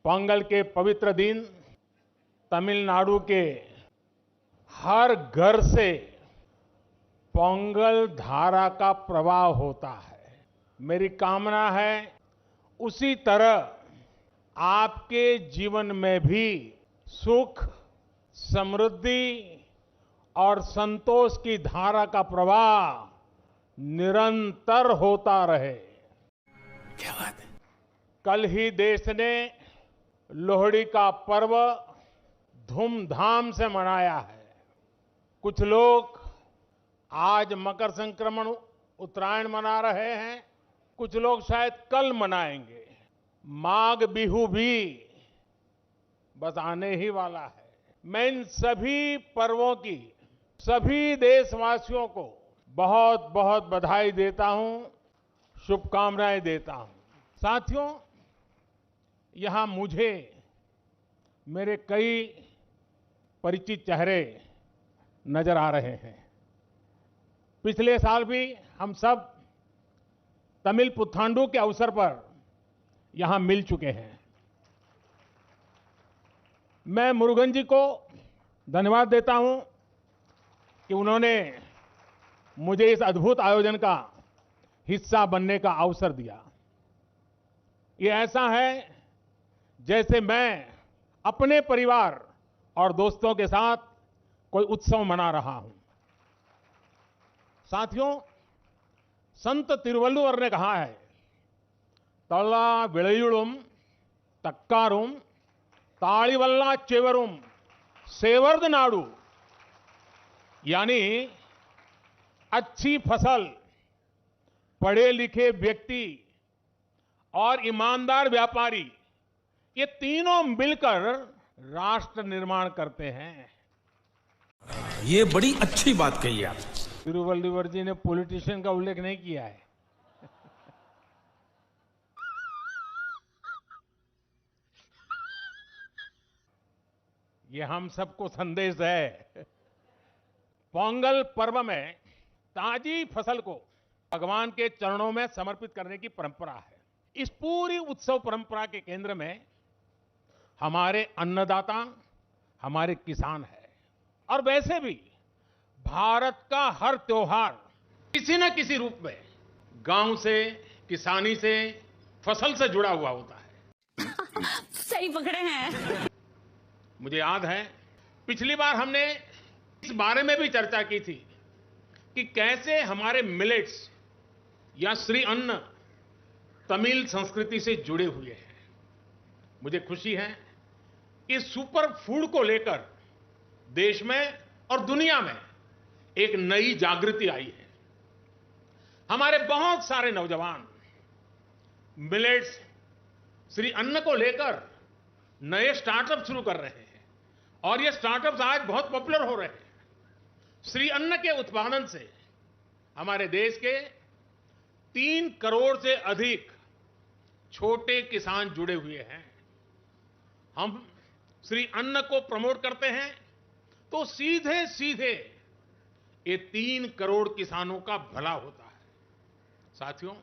पोंगल के पवित्र दिन तमिलनाडु के हर घर से पोंगल धारा का प्रवाह होता है। मेरी कामना है उसी तरह आपके जीवन में भी सुख, समृद्धि और संतोष की धारा का प्रवाह निरंतर होता रहे। क्या बात है। कल ही देश ने लोहड़ी का पर्व धूमधाम से मनाया है। कुछ लोग आज मकर संक्रमण उत्तरायण मना रहे हैं, कुछ लोग शायद कल मनाएंगे। माघ बिहू भी बस आने ही वाला है। मैं इन सभी पर्वों की सभी देशवासियों को बहुत बहुत बधाई देता हूं, शुभकामनाएं देता हूं। साथियों, यहां मुझे मेरे कई परिचित चेहरे नजर आ रहे हैं। पिछले साल भी हम सब तमिल पुथांडु के अवसर पर यहां मिल चुके हैं। मैं मुरुगन जी को धन्यवाद देता हूं कि उन्होंने मुझे इस अद्भुत आयोजन का हिस्सा बनने का अवसर दिया। ये ऐसा है जैसे मैं अपने परिवार और दोस्तों के साथ कोई उत्सव मना रहा हूं। साथियों, संत तिरुवल्लुवर ने कहा है, तल्ला विलयुलुम तक्कारुम तालिवल्ला चेवरुम सेवर्द नाडु, यानी अच्छी फसल, पढ़े लिखे व्यक्ति और ईमानदार व्यापारी, ये तीनों मिलकर राष्ट्र निर्माण करते हैं। ये बड़ी अच्छी बात कही आप। तिरुवल्लुवर जी ने पॉलिटिशियन का उल्लेख नहीं किया है। ये हम सबको संदेश है। पोंगल पर्व में ताजी फसल को भगवान के चरणों में समर्पित करने की परंपरा है। इस पूरी उत्सव परंपरा के केंद्र में हमारे अन्नदाता, हमारे किसान है। और वैसे भी भारत का हर त्योहार किसी न किसी रूप में गांव से, किसानी से, फसल से जुड़ा हुआ होता है। सही पकड़े हैं। मुझे याद है पिछली बार हमने इस बारे में भी चर्चा की थी कि कैसे हमारे मिलेट्स या श्री अन्न तमिल संस्कृति से जुड़े हुए हैं। मुझे खुशी है कि सुपर फूड को लेकर देश में और दुनिया में एक नई जागृति आई है। हमारे बहुत सारे नौजवान मिलेट्स, श्री अन्न को लेकर नए स्टार्टअप शुरू कर रहे हैं और ये स्टार्टअप्स आज बहुत पॉपुलर हो रहे हैं। श्री अन्न के उत्पादन से हमारे देश के 3 करोड़ से अधिक छोटे किसान जुड़े हुए हैं। हम श्री अन्न को प्रमोट करते हैं तो सीधे सीधे ये 3 करोड़ किसानों का भला होता है। साथियों,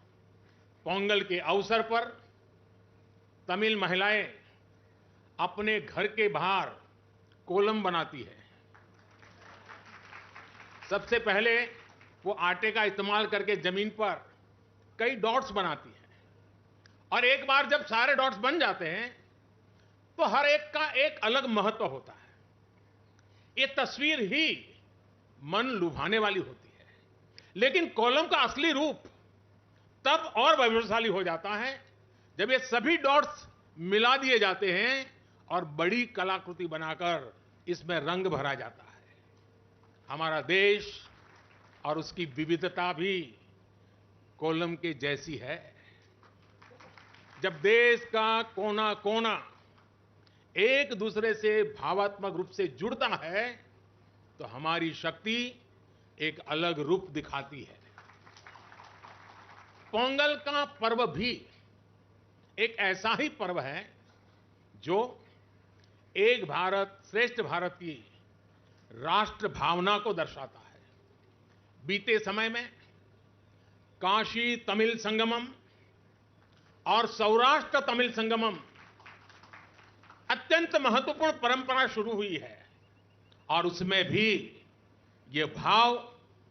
पोंगल के अवसर पर तमिल महिलाएं अपने घर के बाहर कोलम बनाती है। सबसे पहले वो आटे का इस्तेमाल करके जमीन पर कई डॉट्स बनाती है और एक बार जब सारे डॉट्स बन जाते हैं तो हर एक का एक अलग महत्व होता है। ये तस्वीर ही मन लुभाने वाली होती है, लेकिन कोलम का असली रूप तब और वैभवशाली हो जाता है जब ये सभी डॉट्स मिला दिए जाते हैं और बड़ी कलाकृति बनाकर इसमें रंग भरा जाता है। हमारा देश और उसकी विविधता भी कोलम के जैसी है। जब देश का कोना कोना एक दूसरे से भावात्मक रूप से जुड़ता है तो हमारी शक्ति एक अलग रूप दिखाती है। पोंगल का पर्व भी एक ऐसा ही पर्व है जो एक भारत श्रेष्ठ भारत की राष्ट्र भावना को दर्शाता है। बीते समय में काशी तमिल संगमम और सौराष्ट्र तमिल संगमम अत्यंत महत्वपूर्ण परंपरा शुरू हुई है और उसमें भी ये भाव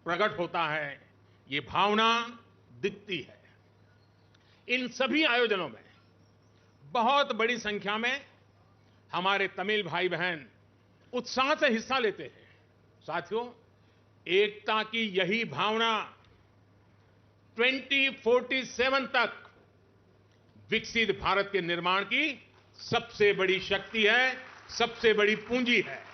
प्रकट होता है, ये भावना दिखती है। इन सभी आयोजनों में बहुत बड़ी संख्या में हमारे तमिल भाई बहन उत्साह से हिस्सा लेते हैं। साथियों, एकता की यही भावना 2047 तक विकसित भारत के निर्माण की सबसे बड़ी शक्ति है, सबसे बड़ी पूंजी है।